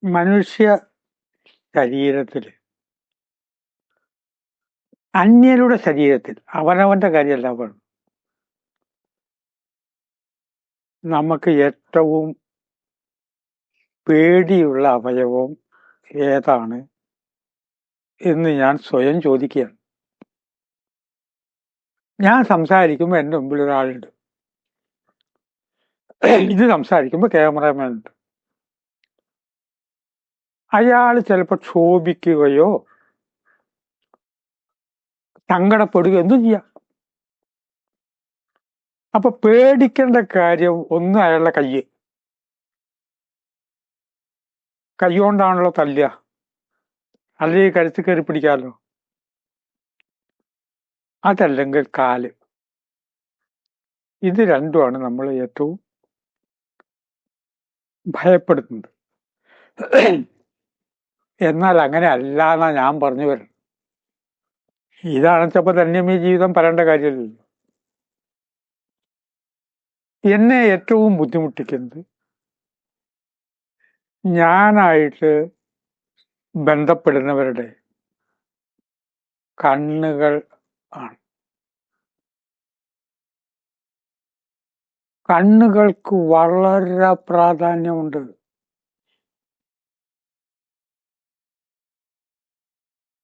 മനുഷ്യ ശരീരത്തിൽ, അന്യരുടെ ശരീരത്തിൽ, അവനവന്റെ കാര്യമല്ല പറഞ്ഞു, നമുക്ക് ഏറ്റവും പേടിയുള്ള അവയവം ഏതാണ് എന്ന് ഞാൻ സ്വയം ചോദിക്കുകയാണ്. ഞാൻ സംസാരിക്കുമ്പോൾ എൻ്റെ മുമ്പിൽ ഒരാളുണ്ട്, ഇത് സംസാരിക്കുമ്പോൾ ക്യാമറാമാൻ ഉണ്ട്. അയാൾ ചിലപ്പോൾ ക്ഷോഭിക്കുകയോ സങ്കടപ്പെടുകയോ എന്തും ചെയ്യാം. അപ്പൊ പേടിക്കേണ്ട കാര്യം ഒന്ന് അയാളുടെ കൈ കൊണ്ടാണല്ലോ തല്ലുക, അല്ലെങ്കിൽ കരുത്ത് കയറി പിടിക്കാമല്ലോ. അതല്ലെങ്കിൽ കാല്. ഇത് രണ്ടുമാണ് നമ്മൾ ഏറ്റവും ഭയപ്പെടുന്നത്. എന്നാൽ അങ്ങനെ അല്ല എന്നാ ഞാൻ പറഞ്ഞു വരുന്നത്. ഇതാണെച്ചപ്പോ ധന്യമീ ജീവിതം പറയേണ്ട കാര്യമില്ലല്ലോ. എന്നെ ഏറ്റവും ബുദ്ധിമുട്ടിക്കുന്നത് ഞാനായിട്ട് ബന്ധപ്പെടുന്നവരുടെ കണ്ണുകൾ ആണ്. കണ്ണുകൾക്ക് വളരെ പ്രാധാന്യമുണ്ട്.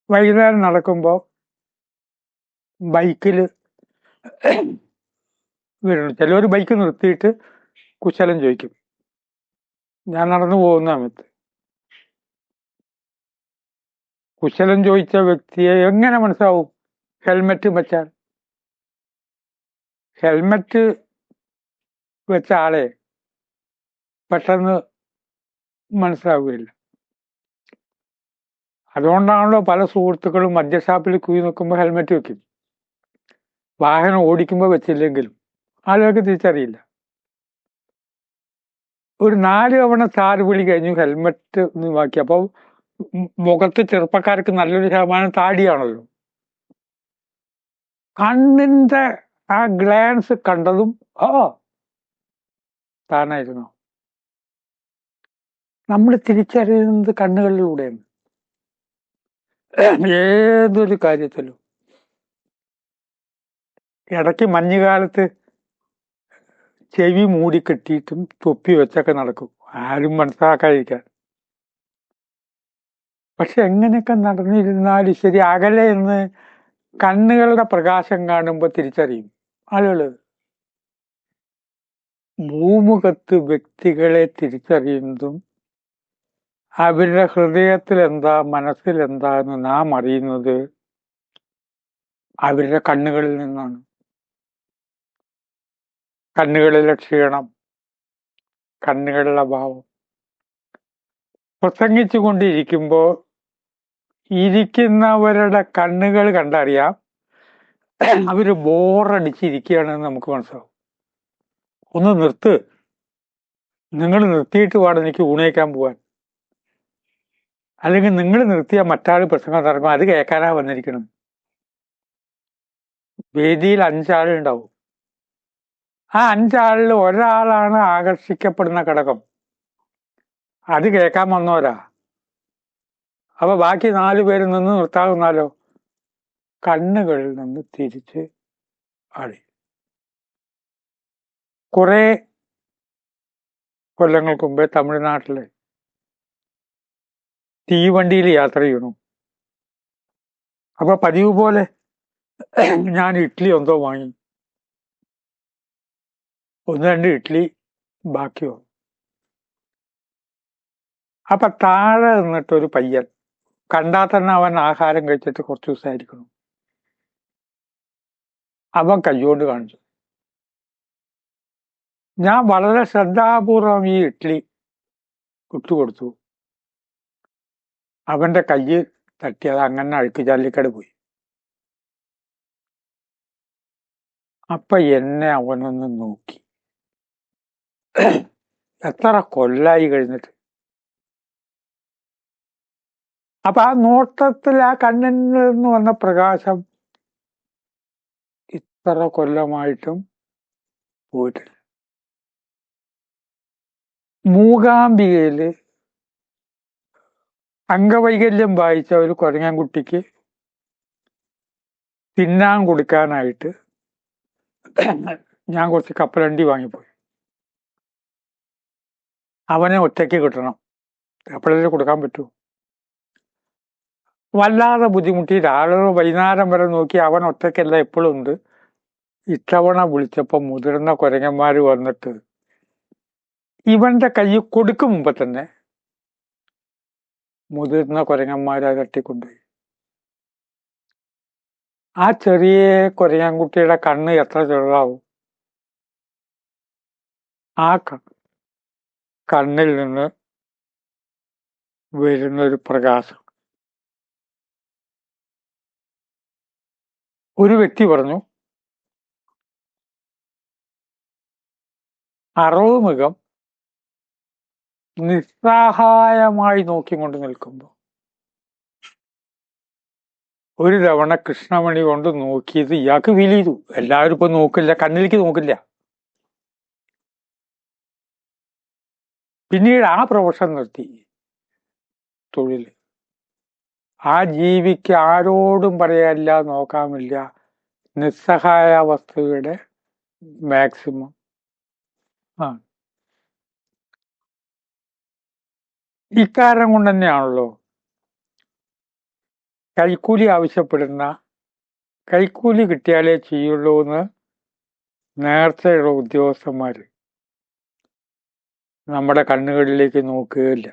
വൈകുന്നേരം നടക്കുമ്പോ ബൈക്കിൽ വീഴുന്നു. ചിലവർ ബൈക്ക് നിർത്തിയിട്ട് കുശലം ചോദിക്കും. ഞാൻ നടന്നു പോകുന്ന സമയത്ത് കുശലം ചോദിച്ച വ്യക്തിയെ എങ്ങനെ മനസ്സിലാവും? ഹെൽമെറ്റ് വെച്ചാൽ. ഹെൽമെറ്റ് വെച്ച ആളെ പെട്ടെന്ന് മനസ്സിലാവുകയില്ല. അതുകൊണ്ടാണല്ലോ പല സുഹൃത്തുക്കളും മദ്യഷാപ്പിൽ കുഴി നിൽക്കുമ്പോൾ ഹെൽമെറ്റ് വെക്കും. വാഹനം ഓടിക്കുമ്പോൾ വെച്ചില്ലെങ്കിലും ആളുകൾക്ക് തിരിച്ചറിയില്ല. ഒരു 4 തവണ സാറ് വിളി കഴിഞ്ഞു ഹെൽമെറ്റ് വാക്കി. അപ്പോൾ മുഖത്ത് ചെറുപ്പക്കാർക്ക് നല്ലൊരു ശതമാനം താടിയാണല്ലോ. കണ്ണിന്റെ ആ ഗ്ലാൻസ് കണ്ടതും താനായിരുന്നു. നമ്മൾ തിരിച്ചറിയുന്നത് കണ്ണുകളിലൂടെയാണ് ഏതൊരു കാര്യത്തിലും. ഇടയ്ക്ക് മഞ്ഞുകാലത്ത് ചെവി മൂടി കെട്ടിയിട്ടും തൊപ്പി വെച്ചൊക്കെ നടക്കും, ആരും മനസ്സിലാക്കാതിരിക്കാൻ. പക്ഷെ എങ്ങനെയൊക്കെ നടന്നിരുന്നാലും ശരി, അകലെ നിന്ന് കണ്ണുകളുടെ പ്രകാശം കാണുമ്പോൾ തിരിച്ചറിയും ആളുകള്. ഭൂമുഖത്ത് വ്യക്തികളെ തിരിച്ചറിയുന്നതും അവരുടെ ഹൃദയത്തിൽ എന്താ മനസ്സിൽ എന്താ എന്ന് നാം അറിയുന്നത് അവരുടെ കണ്ണുകളിൽ നിന്നാണ്. കണ്ണുകളിലെ ക്ഷീണം, കണ്ണുകളിലെ ഭാവം. പ്രസംഗിച്ചു കൊണ്ടിരിക്കുമ്പോൾ ഇരിക്കുന്നവരുടെ കണ്ണുകൾ കണ്ടറിയാം അവര് ബോറടിച്ചിരിക്കുകയാണെന്ന് നമുക്ക് മനസ്സിലാവും. ഒന്ന് നിർത്ത്, നിങ്ങൾ നിർത്തിയിട്ട് വേണം എനിക്ക് ഊണേക്കാൻ പോവാൻ. അല്ലെങ്കിൽ നിങ്ങൾ നിർത്തിയാൽ മറ്റാൾ പ്രസംഗം നടക്കും, അത് കേൾക്കാനാ വന്നിരിക്കണം. വേദിയിൽ 5 ആളുണ്ടാവും. ആ 5 ആളിൽ ഒരാളാണ് ആകർഷിക്കപ്പെടുന്ന ഘടകം, അത് കേൾക്കാൻ വന്നവരാ. അപ്പൊ ബാക്കി 4 പേര് നിന്ന് നിർത്താവുന്നാലോ? കണ്ണുകളിൽ നിന്ന് തിരിച്ച് ആടി. കുറെ കൊല്ലങ്ങൾക്ക് മുമ്പേ തമിഴ്നാട്ടില് തീവണ്ടിയിൽ യാത്ര ചെയ്യണു. അപ്പൊ പതിവ് പോലെ ഞാൻ ഇഡ്ഡലി എന്തോ വാങ്ങി. 1-2 ഇഡ്ഡലി ബാക്കി വന്നു. അപ്പൊ താഴെ നിന്നിട്ടൊരു പയ്യൻ, കണ്ടാൽ തന്നെ അവൻ ആഹാരം കഴിച്ചിട്ട് കുറച്ചു ദിവസമായിരിക്കണം, അവൻ കൈകൊണ്ട് കാണിച്ചു. ഞാൻ വളരെ ശ്രദ്ധാപൂർവം ഈ ഇഡ്ഡലി ഇട്ടുകൊടുത്തു. അവന്റെ കൈ തട്ടി അത് അങ്ങനെ അഴുക്ക് ചാലിക്കട പോയി. അപ്പൊ എന്നെ അവനൊന്ന് നോക്കി. എത്ര കൊല്ലായി കഴിഞ്ഞിട്ട്. അപ്പൊ ആ നോട്ടത്തിൽ ആ കണ്ണിൽ നിന്ന് വന്ന പ്രകാശം ഇത്ര കൊല്ലമായിട്ടും പോയിട്ടില്ല. മൂകാംബികയില് അംഗവൈകല്യം ബാധിച്ച ഒരു കുരങ്ങൻകുട്ടിക്ക് തിന്നാൻ കൊടുക്കാനായിട്ട് ഞാൻ കുറച്ച് കപ്പലണ്ടി വാങ്ങിപ്പോയി. അവനെ ഒറ്റയ്ക്ക് കിട്ടണം, കപ്പലണ്ടി കൊടുക്കാൻ പറ്റൂ. വല്ലാതെ ബുദ്ധിമുട്ടി രാവിലെ വൈകുന്നേരം വരെ നോക്കി. അവൻ ഒറ്റയ്ക്കല്ല, എപ്പോഴും ഉണ്ട്. ഇത്തവണ വിളിച്ചപ്പോൾ മുതിർന്ന കുരങ്ങന്മാർ വന്നിട്ട് ഇവന്റെ കൈ കൊടുക്കും മുമ്പ് തന്നെ മുതിർന്ന കുരങ്ങന്മാരെ തട്ടിക്കൊണ്ടുപോയി. ആ ചെറിയ കുരങ്ങൻകുട്ടിയുടെ കണ്ണ് എത്ര ചെറുതാവും? ആ കണ്ണിൽ നിന്ന് വരുന്നൊരു പ്രകാശം. ഒരു വ്യക്തി പറഞ്ഞു, 60 മുഖം നിസ്സഹായമായി നോക്കിക്കൊണ്ട് നിൽക്കുമ്പോൾ ഒരു തവണ കൃഷ്ണമണി കൊണ്ട് നോക്കിയത് ഇയാൾക്ക് ഫീൽ ചെയ്തു. എല്ലാവരും ഇപ്പൊ നോക്കില്ല, കണ്ണിലേക്ക് നോക്കില്ല. പിന്നീട് ആ പ്രൊഫഷൻ നിർത്തി, തൊഴിൽ. ആ ജീവിക്ക് ആരോടും പറയാനില്ല, നോക്കാമില്ല, നിസ്സഹായാവസ്ഥയുടെ മാക്സിമം. ഇക്കാരണം കൊണ്ട് തന്നെയാണല്ലോ കൈക്കൂലി ആവശ്യപ്പെടുന്ന, കൈക്കൂലി കിട്ടിയാലേ ചെയ്യുള്ളൂ എന്ന് നേരത്തെയുള്ള ഉദ്യോഗസ്ഥന്മാര് നമ്മുടെ കണ്ണുകളിലേക്ക് നോക്കുകയില്ല,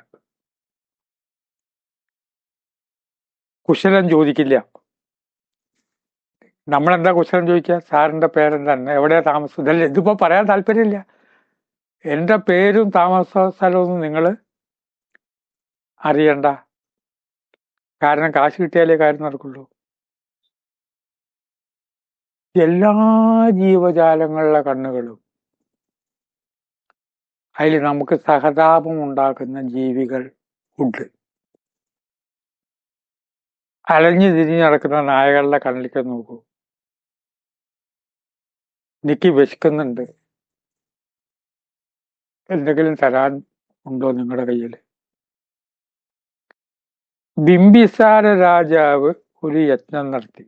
കുശലം ചോദിക്കില്ല. നമ്മളെന്താ കുശലം ചോദിക്കുക? സാറിന്റെ പേരെന്താ, എവിടെയാ താമസം? ഇതല്ലേ. ഇതിപ്പോ പറയാൻ താല്പര്യമില്ല. എന്റെ പേരും താമസ സ്ഥലമൊന്നും നിങ്ങൾ അറിയണ്ട, കാരണം കാശ് കിട്ടിയാലേ കാര്യം നടക്കുള്ളൂ. എല്ലാ ജീവജാലങ്ങളുടെ കണ്ണുകളും, അതിൽ നമുക്ക് സഹതാപം ഉണ്ടാക്കുന്ന ജീവികൾ ഉണ്ട്. അലഞ്ഞു തിരിഞ്ഞ് നടക്കുന്ന നായകളുടെ കണ്ണിലേക്ക് നോക്കൂ. എനിക്ക് വിശക്കുന്നുണ്ട്, എന്തെങ്കിലും തരാൻ ഉണ്ടോ നിങ്ങളുടെ കയ്യിൽ? ബിംബിസാര രാജാവ് ഒരു യജ്ഞം നടത്തി.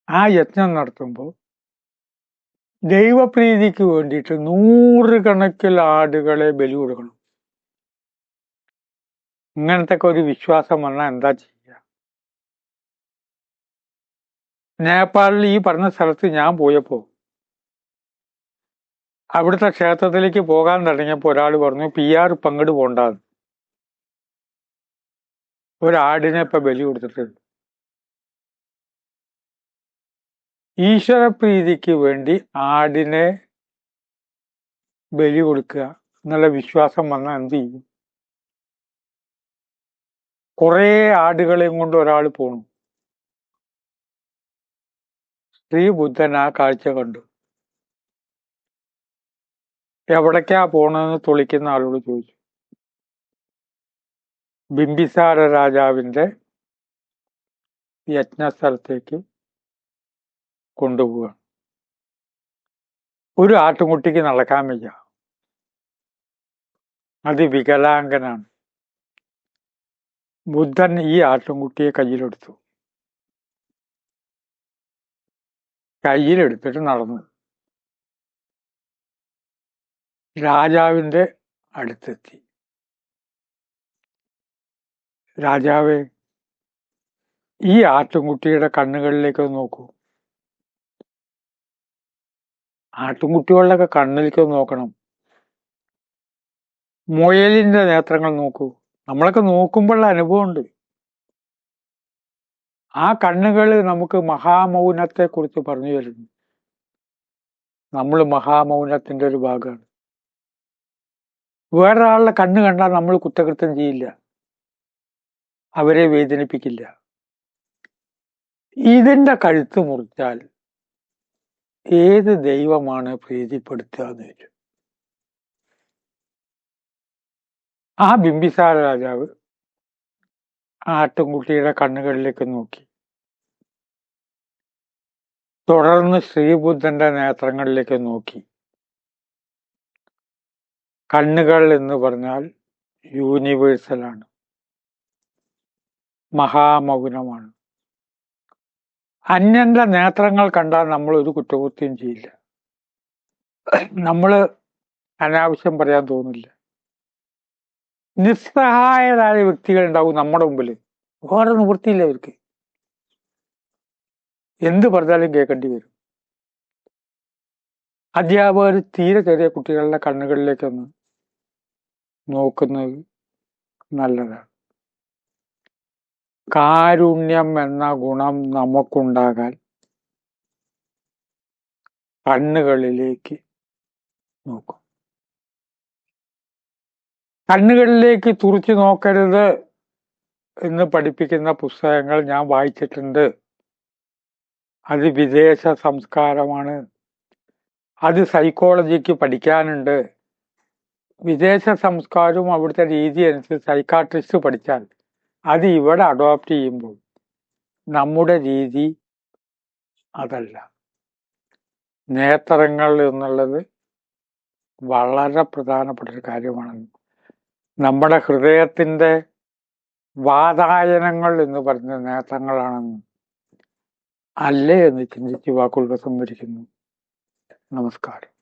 ആ യജ്ഞം നടത്തുമ്പോൾ ദൈവപ്രീതിക്ക് വേണ്ടിയിട്ട് 100 കണക്കിൽ ആടുകളെ ബലി കൊടുക്കണം. ഇങ്ങനത്തെ ഒരു വിശ്വാസം വന്നാൽ എന്താ ചെയ്യുക? നേപ്പാളിൽ ഈ പറഞ്ഞ സ്ഥലത്ത് ഞാൻ പോയപ്പോ അവിടുത്തെ ക്ഷേത്രത്തിലേക്ക് പോകാൻ തുടങ്ങിയപ്പോൾ ഒരാൾ പറഞ്ഞു, PR ഇപ്പം അങ്ങോട്ട് പോണ്ടാന്ന്. ഒരാടിനെ ഇപ്പൊ ബലി കൊടുത്തിട്ടുണ്ട്. ഈശ്വരപ്രീതിക്ക് വേണ്ടി ആടിനെ ബലി കൊടുക്കുക എന്നുള്ള വിശ്വാസം വന്നാൽ എന്ത് ചെയ്യും? കുറെ ആടുകളെയും കൊണ്ട് ഒരാൾ പോണു. ശ്രീബുദ്ധൻ ആ കാഴ്ച കണ്ടു. എവിടേക്കാ പോണെന്ന് തുളിക്കുന്ന ആളോട് ചോദിച്ചു. ബിംബിസാര രാജാവിന്റെ യജ്ഞസ്ഥലത്തേക്ക് കൊണ്ടുപോവുക. ഒരു ആട്ടുംകുട്ടിക്ക് നടക്കാൻ വയ്യ, അത് വികലാംഗനാണ്. ബുദ്ധൻ ഈ ആട്ടുംകുട്ടിയെ കയ്യിലെടുത്തിട്ട് നടന്നു രാജാവിന്റെ അടുത്തെത്തി. രാജാവേ, ഈ ആട്ടുംകുട്ടിയുടെ കണ്ണുകളിലേക്ക് നോക്കൂ. ആട്ടുംകുട്ടികളുടെ കണ്ണിലേക്ക് നോക്കണം. മുയലിന്റെ നേത്രങ്ങൾ നോക്കൂ. നമ്മളൊക്കെ നോക്കുമ്പോഴുള്ള അനുഭവമുണ്ട്. ആ കണ്ണുകൾ നമുക്ക് മഹാമൗനത്തെ കുറിച്ച് പറഞ്ഞു തരുന്നു. നമ്മൾ മഹാമൗനത്തിന്റെ ഒരു ഭാഗമാണ്. വേറൊരാളുടെ കണ്ണ് കണ്ടാൽ നമ്മൾ കുറ്റകൃത്യം ചെയ്യില്ല, അവരെ വേദനിപ്പിക്കില്ല. ഇതിന്റെ കഴുത്ത് മുറിച്ചാൽ ഏത് ദൈവമാണ് പ്രീതിപ്പെടുത്തുക എന്ന് ചോദിച്ചു. ആ ബിംബിസാര രാജാവ് ആട്ടുംകുട്ടിയുടെ കണ്ണുകളിലേക്ക് നോക്കി. തുടർന്ന് ശ്രീബുദ്ധന്റെ നേത്രങ്ങളിലേക്ക് നോക്കി. കണ്ണുകൾ എന്ന് പറഞ്ഞാൽ യൂണിവേഴ്സലാണ്, മഹാമൗനമാണ്. അന്യന്റെ നേത്രങ്ങൾ കണ്ടാൽ നമ്മൾ ഒരു കുറ്റകൃത്യം ചെയ്യില്ല. നമ്മള് അനാവശ്യം പറയാൻ തോന്നില്ല. നിസ്സഹായരായ വ്യക്തികൾ ഉണ്ടാവും നമ്മുടെ മുമ്പിൽ, വേറെ നിവൃത്തിയില്ല അവർക്ക്, എന്ത് പറഞ്ഞാലും കേൾക്കേണ്ടി വരും. അധ്യാപകർ തീരെ ചെറിയ കുട്ടികളുടെ കണ്ണുകളിലേക്കൊന്ന് നോക്കുന്നത് നല്ലതാണ്. കാരുണ്യം എന്ന ഗുണം നമുക്കുണ്ടാകാൻ കണ്ണുകളിലേക്ക് നോക്കും. കണ്ണുകളിലേക്ക് തുറച്ചു നോക്കരുത് എന്ന് പഠിപ്പിക്കുന്ന പുസ്തകങ്ങൾ ഞാൻ വായിച്ചിട്ടുണ്ട്. അത് വിദേശ സംസ്കാരമാണ്, അത് സൈക്കോളജിക്ക് പഠിക്കാനുണ്ട്. വിദേശ സംസ്കാരവും അവിടുത്തെ രീതി അനുസരിച്ച് സൈക്കാട്രിസ്റ്റ് പഠിച്ചാൽ അത് ഇവിടെ അഡോപ്റ്റ് ചെയ്യുമ്പോൾ നമ്മുടെ രീതി അതല്ല. നേത്രങ്ങൾ എന്നുള്ളത് വളരെ പ്രധാനപ്പെട്ട ഒരു കാര്യമാണ്. നമ്മുടെ ഹൃദയത്തിന്റെ വാതായനങ്ങൾ എന്ന് പറഞ്ഞ നേത്രങ്ങളാണെന്ന് അല്ലേ എന്ന് ചിന്തിച്ച് വാക്കുകൾ സംഭരിക്കുന്നു. നമസ്കാരം.